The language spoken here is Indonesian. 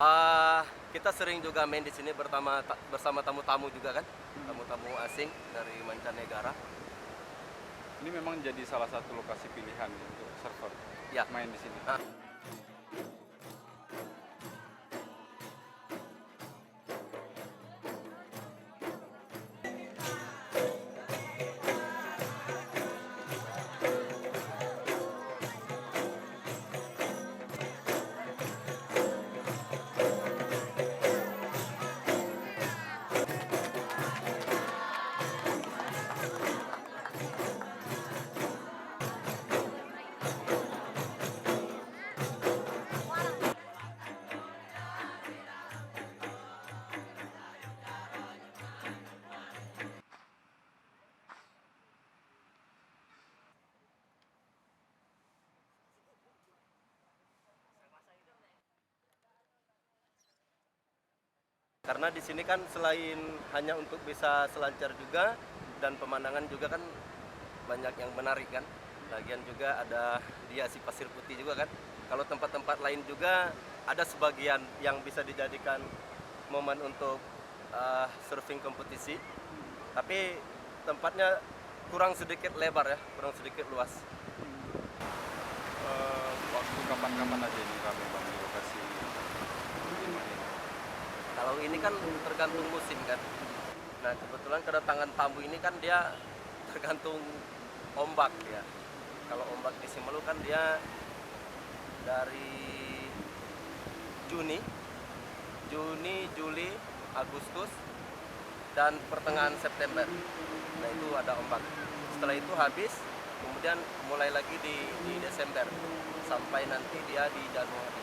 Kita sering juga main di sini bersama tamu-tamu juga kan, tamu-tamu asing dari mancanegara. Ini memang jadi salah satu lokasi pilihan untuk server Ya. main di sini. Ah, Karena di sini kan selain hanya untuk bisa selancar juga dan pemandangan juga kan banyak yang menarik kan. Lagian juga ada dia si pasir putih juga kan. Kalau tempat-tempat lain juga ada sebagian yang bisa dijadikan momen untuk surfing kompetisi. Tapi tempatnya kurang sedikit lebar ya, kurang sedikit luas. Waktu kapan-kapan aja ini kami bang di lokasi lima ini. Kalau ini kan tergantung musim kan. Nah kebetulan kedatangan tamu ini kan dia tergantung ombak ya. Kalau ombak di Simeulue kan dia dari Juni, Juli, Agustus, dan pertengahan September. Nah itu ada ombak. Setelah itu habis, kemudian mulai lagi di Desember sampai nanti dia di Januari.